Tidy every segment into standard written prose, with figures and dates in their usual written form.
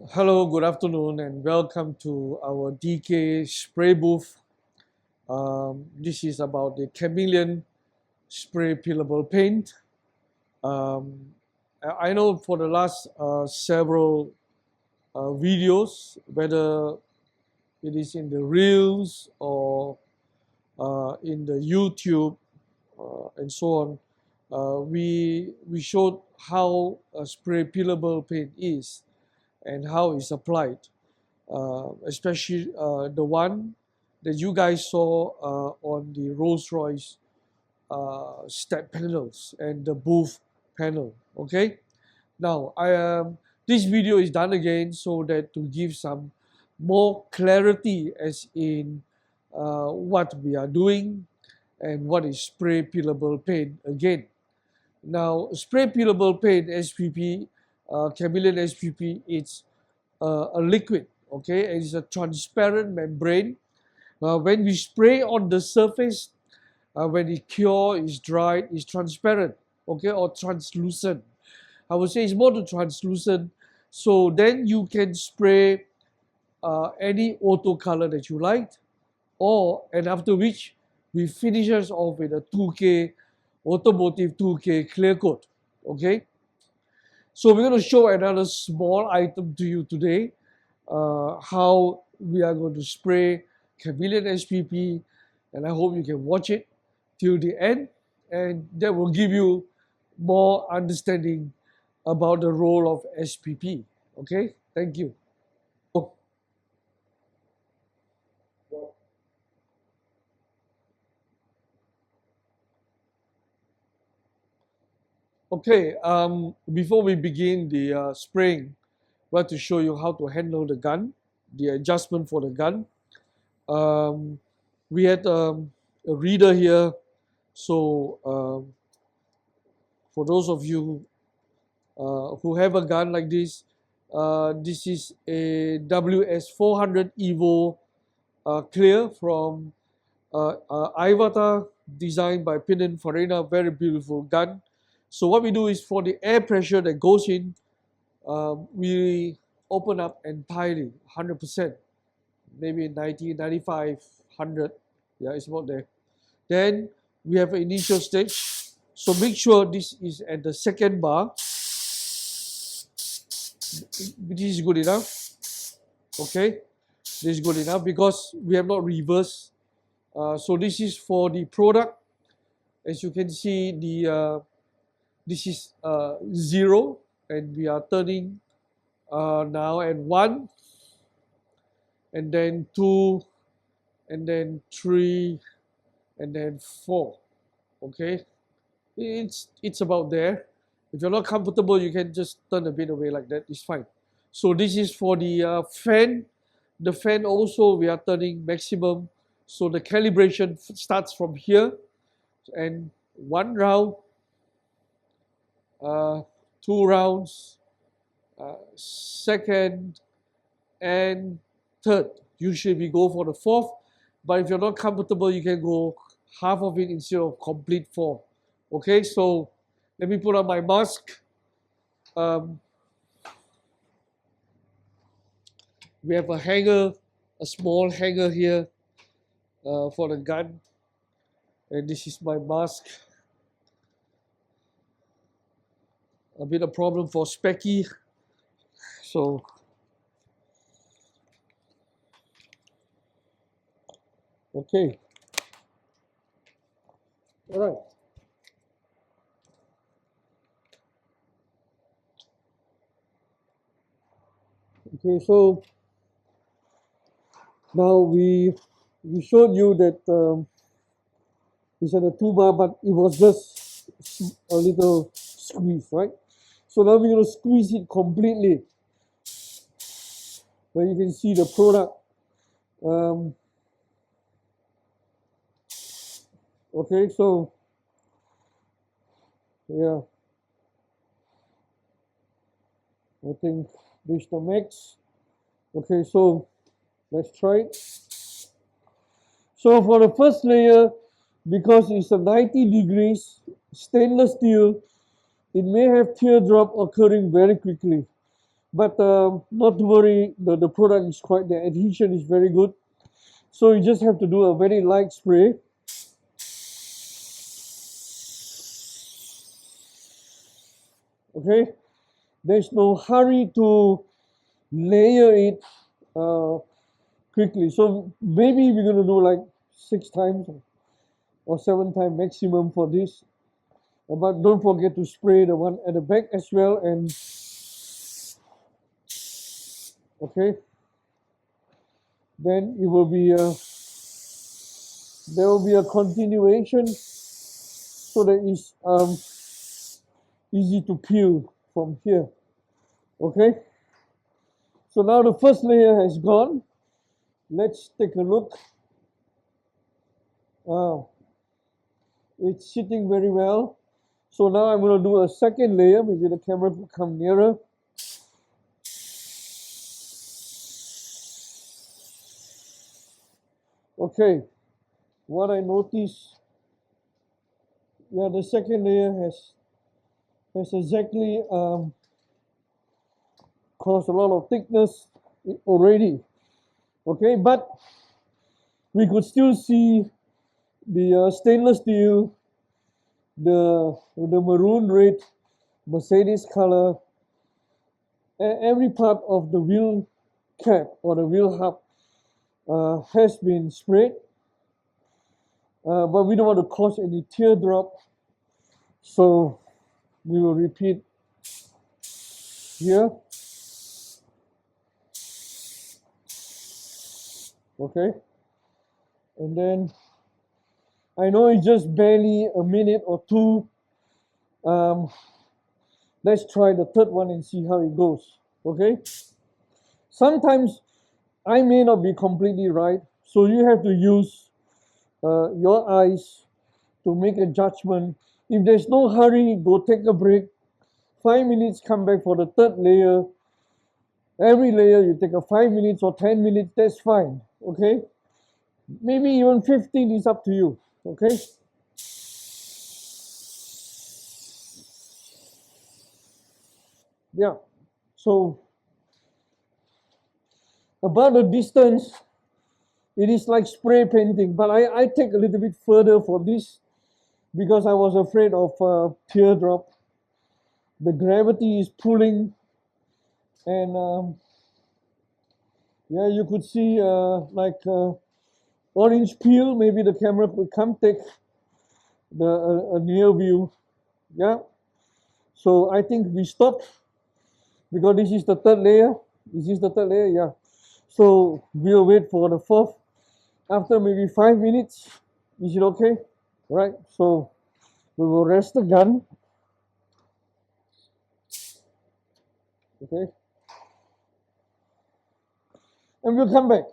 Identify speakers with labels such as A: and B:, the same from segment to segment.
A: Hello, good afternoon, and welcome to our DK spray booth. This is about the chameleon spray peelable paint. Um, I know for the last several videos, whether it is in the Reels or in the YouTube and so on, we showed how a spray peelable paint is and how it's applied. Especially the one that you guys saw on the Rolls-Royce step panels and the booth panel. Okay, now this video is done again so that to give some more clarity as in what we are doing and what is spray peelable paint again. Now, spray peelable paint SPP, chameleon SPP, it's a liquid, okay, and it's a transparent membrane. When we spray on the surface, when it cure is dried, it's transparent, okay, or translucent. I would say it's more to translucent. So then you can spray any auto color that you like, and after which we finish us off with a 2K automotive 2K clear coat, okay. So we're going to show another small item to you today, how we are going to spray chameleon SPP, and I hope you can watch it till the end, and that will give you more understanding about the role of SPP. Okay, thank you. Okay, before we begin the spraying, I'd like to show you how to handle the gun, the adjustment for the gun. Um, we had a reader here, so for those of you who have a gun like this is a WS400 Evo clear from Ivata, designed by Pininfarina, very beautiful gun. So what we do is for the air pressure that goes in, we open up entirely, 100%, maybe 90, 95, 100, yeah, it's about there. Then we have an initial stage. So make sure this is at the second bar. This is good enough. Okay, this is good enough because we have not reversed. So this is for the product. As you can see, this is 0, and we are turning now, and 1, and then 2, and then 3, and then 4. Okay, it's about there. If you're not comfortable, you can just turn a bit away like that. It's fine. So this is for the fan. The fan also we are turning maximum. So the calibration starts from here, and 1 round, 2 rounds, second, and third. Usually we go for the 4th, but if you're not comfortable, you can go half of it instead of complete 4. Okay, so let me put on my mask. We have a hanger, a small hanger here for the gun, and this is my mask. A bit of problem for Specky, so okay, all right. Okay, so now we showed you that it's at a 2 bar, but it was just a little squeeze, right? So now we're going to squeeze it completely, where you can see the product. Okay, so yeah, I think this is the max. Okay, so let's try it. So for the first layer, because it's a 90 degrees stainless steel, it may have teardrop occurring very quickly. But not to worry, the product is quite, the adhesion is very good. So you just have to do a very light spray. Okay, there's no hurry to layer it uh, quickly. So maybe we're going to do like 6 times or 7 times maximum for this. But don't forget to spray the one at the back as well. And okay, then it will be there will be a continuation, so that it's easy to peel from here. Okay, so now the first layer has gone. Let's take a look. It's sitting very well. So now I'm going to do a second layer. Maybe the camera will come nearer. Okay, what I noticed, yeah, the second layer has exactly caused a lot of thickness already. Okay, but we could still see the stainless steel, the maroon red, Mercedes color, every part of the wheel cap or the wheel hub has been sprayed, but we don't want to cause any teardrop, so we will repeat here. Okay, and then I know it's just barely a minute or two. Let's try the third one and see how it goes. Okay, sometimes I may not be completely right, so you have to use your eyes to make a judgment. If there's no hurry, go take a break. 5 minutes, come back for the third layer. Every layer you take a 5 minutes or 10 minutes, that's fine. Okay, maybe even 15 is up to you. Okay, yeah, so about the distance, it is like spray painting, but I take a little bit further for this because I was afraid of teardrop. The gravity is pulling, and yeah, you could see like orange peel. Maybe the camera will come take a near view. Yeah, so I think we stop because this is the third layer. This is the third layer, yeah. So we'll wait for the fourth after maybe 5 minutes. Is it okay? Right, so we will rest the gun. Okay, and we'll come back.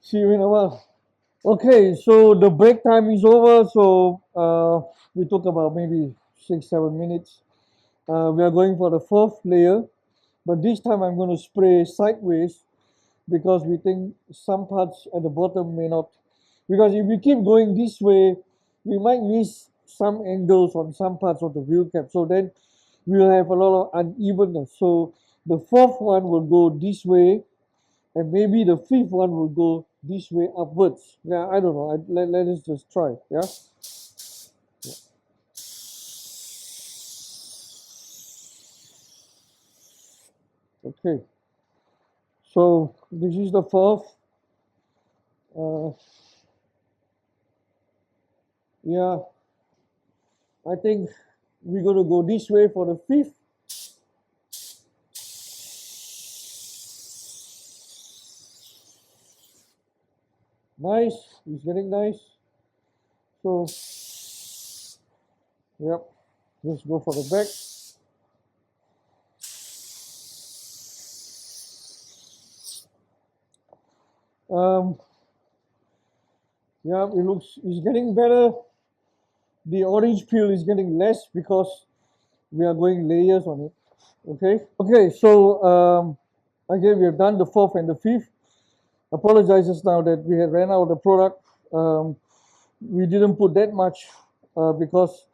A: See you in a while. Okay, so the break time is over. So we took about maybe 6-7 minutes. We are going for the fourth layer, but this time I'm going to spray sideways because we think some parts at the bottom may not. Because if we keep going this way, we might miss some angles on some parts of the wheel cap. So then we'll have a lot of unevenness. So the fourth one will go this way, and maybe the fifth one will go this way upwards. Yeah, I don't know. Let us just try. Yeah. Okay. So this is the fourth. Yeah, I think we're going to go this way for the fifth. Nice, it's getting nice. So, yep, let's go for the back. Yeah, it's getting better. The orange peel is getting less because we are going layers on it. Okay, so again, we have done the fourth and the fifth. Apologizes now that we had ran out of the product. We didn't put that much because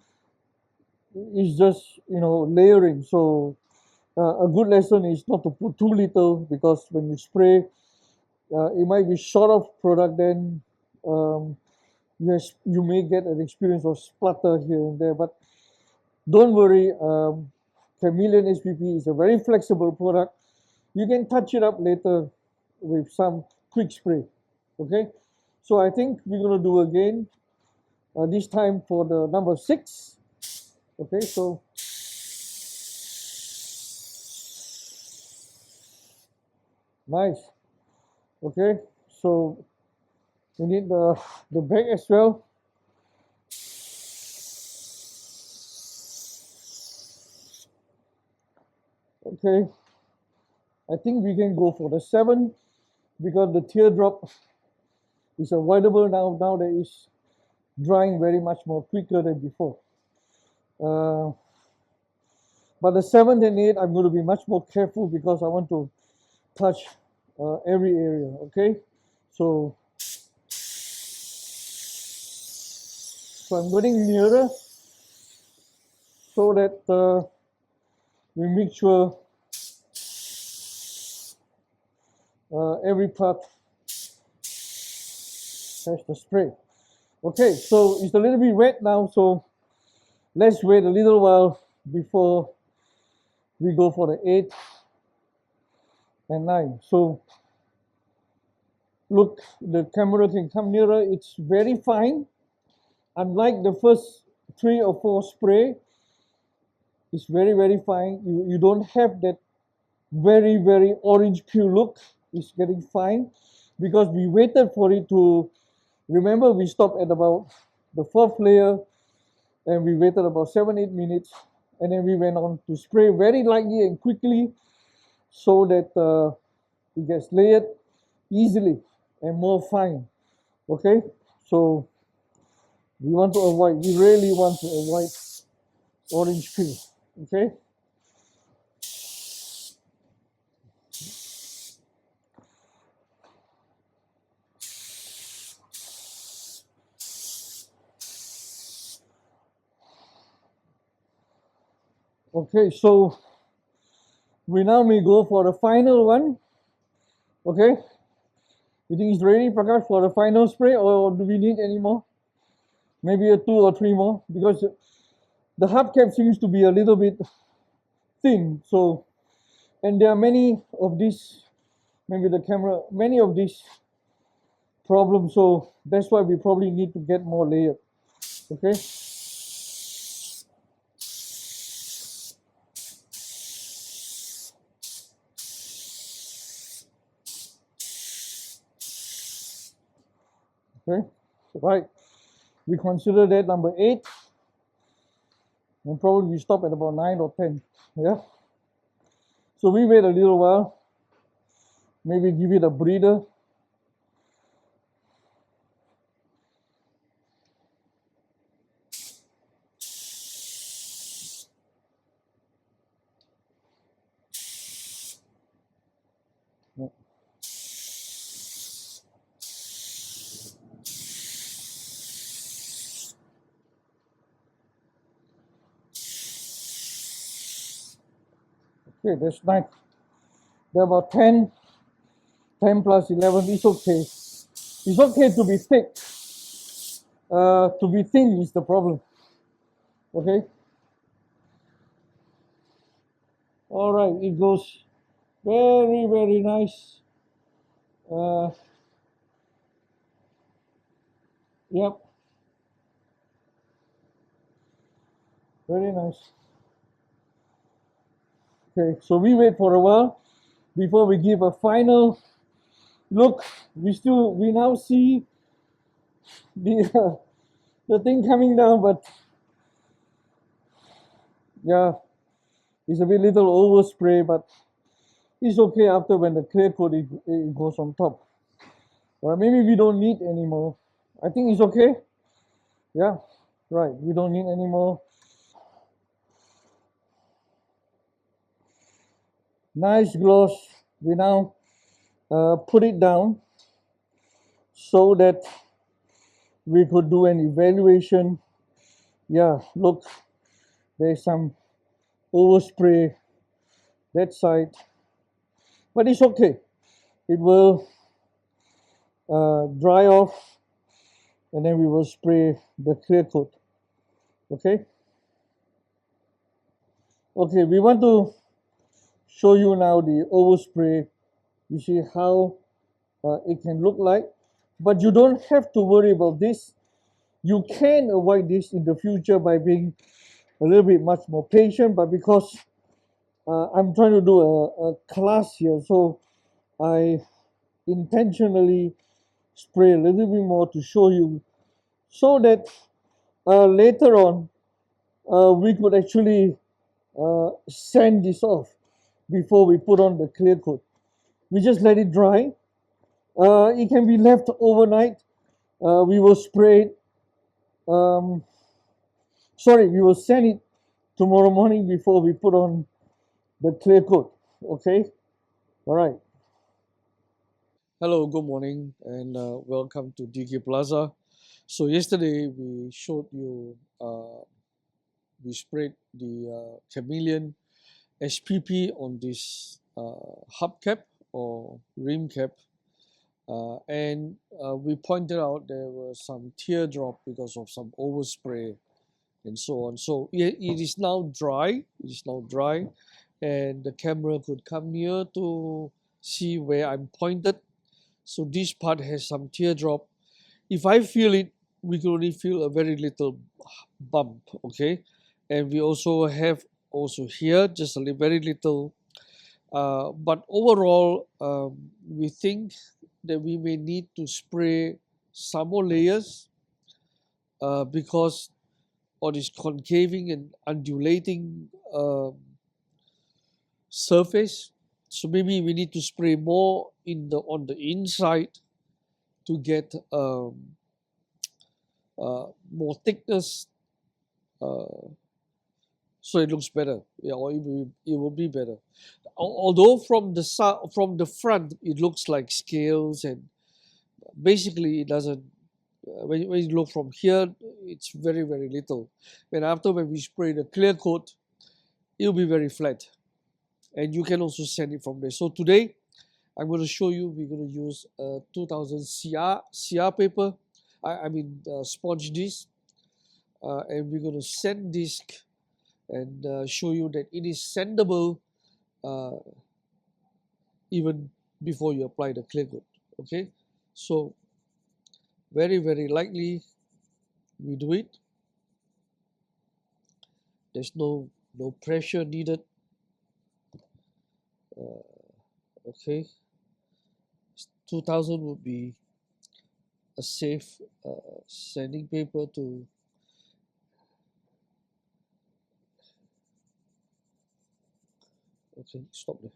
A: it's just layering. So a good lesson is not to put too little, because when you spray, it might be short of product, then yes, you may get an experience of splutter here and there. But don't worry, Chameleon SPP is a very flexible product. You can touch it up later with some quick spray. Okay, so I think we're going to do again, this time for the number 6. Okay, so nice. Okay, so we need the bag as well. Okay, I think we can go for the 7, because the teardrop is avoidable now. Now that it's drying very much more quicker than before. But the 7 and 8, I'm going to be much more careful, because I want to touch every area. Okay, so I'm getting nearer, so that we make sure every part has the spray. Okay, so it's a little bit wet now, so let's wait a little while before we go for the 8 and 9. So look, the camera can come nearer. It's very fine. Unlike the first 3 or 4 spray, it's very, very fine. You don't have that very, very orange peel look. It's getting fine, because we waited for it to, remember, we stopped at about the 4th layer, and we waited about 7-8 minutes, and then we went on to spray very lightly and quickly, so that it gets layered easily and more fine. Okay, so we really want to avoid orange peel. Okay, okay, so we now may go for the final one. Okay, you think it's ready, Prakash, for the final spray, or do we need any more? Maybe a 2 or 3 more, because the hubcap seems to be a little bit thin. So, and there are many of these, maybe the camera, many of these problems. So that's why we probably need to get more layered. Okay. Okay, right. We consider that number 8, and probably we stop at about 9 or 10. Yeah. So we wait a little while, maybe give it a breather. Okay, that's 9. There are about 10 plus 11. It's okay. It's okay to be thick. To be thin is the problem. Okay. All right, it goes very, very nice. Yep. Very nice. Okay, so we wait for a while before we give a final look. We now see the the thing coming down, but yeah, it's a bit little overspray, but it's okay after when the clear coat it goes on top. Maybe we don't need anymore. I think it's okay. Yeah, right. We don't need anymore. Nice gloss. We now put it down so that we could do an evaluation. Yeah, look, there's some overspray that side, but it's okay. It will dry off, and then we will spray the clear coat. Okay. Okay, we want to show you now the overspray. You see how it can look like, but you don't have to worry about this. You can avoid this in the future by being a little bit much more patient, but because I'm trying to do a class here, so I intentionally spray a little bit more to show you, so that later on we could actually sand this off before we put on the clear coat. We just let it dry. It can be left overnight. We will spray it. We will sand it tomorrow morning before we put on the clear coat. Okay? All right. Hello, good morning, and welcome to DK Plaza. So yesterday we showed you, we sprayed the chameleon SPP on this hubcap or rim cap, and we pointed out there was some teardrop because of some overspray and so on. So it is now dry. It is now dry, and the camera could come near to see where I'm pointed. So this part has some teardrop. If I feel it, we can only feel a very little bump, okay? And we also have also here just a very little, but overall we think that we may need to spray some more layers because of this concaving and undulating surface. So maybe we need to spray more on the inside to get more thickness, so it looks better. Yeah, or it will be better. Although from the front it looks like scales, and basically it doesn't. When you look from here, it's very little. When we spray the clear coat, it'll be very flat, and you can also sand it from there. So today I'm going to show you, we're going to use 2000 CR paper, I mean sponge disc, and we're going to sand disc and show you that it is sandable even before you apply the clear coat. Okay, so very lightly we do it. There's no pressure needed. Okay, 2000 would be a safe sanding paper to okay, stop there.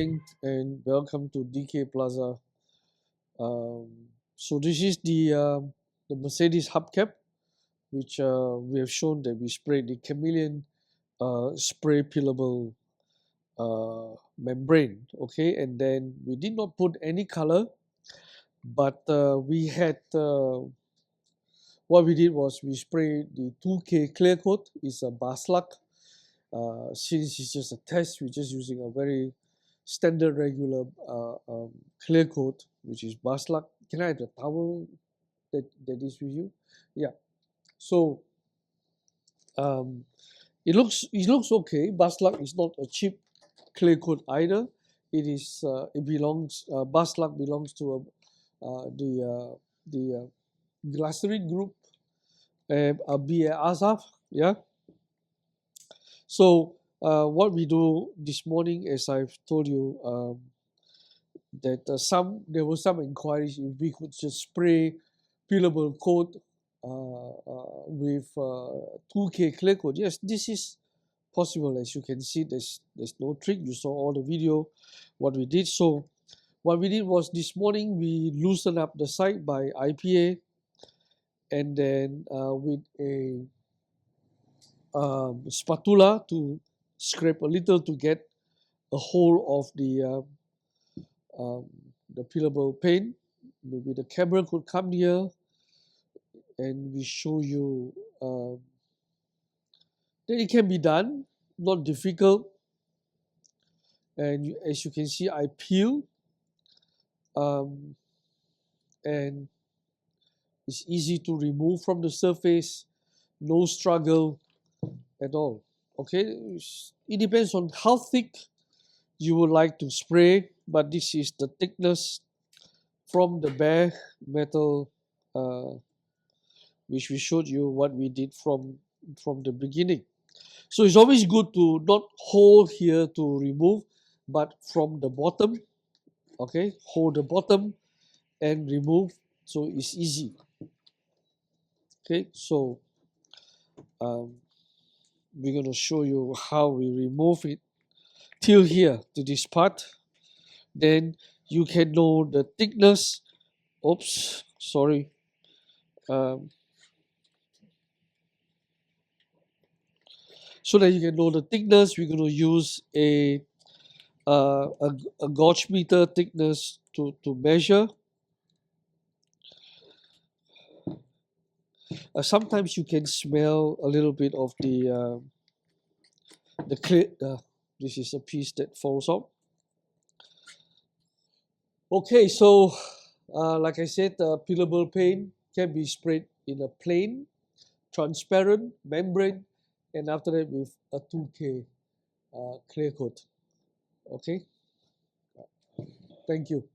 A: morning and welcome to DK Plaza. So this is the Mercedes hubcap, which we have shown that we sprayed the chameleon spray peelable membrane. Okay, and then we did not put any color, but we had what we did was we sprayed the 2K clear coat. It's a Baslak. Since it's just a test, we're just using a very standard regular clear coat, which is Baslak. Can I have the towel that is with you? Yeah. So it looks okay. Baslak is not a cheap clear coat either. Baslak belongs to the glycerin group, Asaf. Yeah. So what we do this morning, as I've told you, that there were some inquiries if we could just spray peelable coat with 2K clear coat. Yes, this is possible. As you can see, there's no trick. You saw all the video what we did. So what we did was this morning we loosened up the site by IPA, and then with a spatula to scrape a little to get a hold of the peelable paint. Maybe the camera could come here and we show you that it can be done, not difficult. And as you can see, I peel, and it's easy to remove from the surface, no struggle at all. Okay, it depends on how thick you would like to spray, but this is the thickness from the bare metal, which we showed you what we did from the beginning. So it's always good to not hold here to remove, but from the bottom. Okay, hold the bottom and remove, so it's easy. Okay, so we're going to show you how we remove it till here to this part. Then you can know the thickness. Oops, sorry. So that you can know the thickness, we're going to use a gauge meter thickness to measure. Sometimes you can smell a little bit of the clear. This is a piece that falls out. Okay, so like I said, peelable paint can be sprayed in a plain, transparent membrane, and after that with a 2K clear coat. Okay, thank you.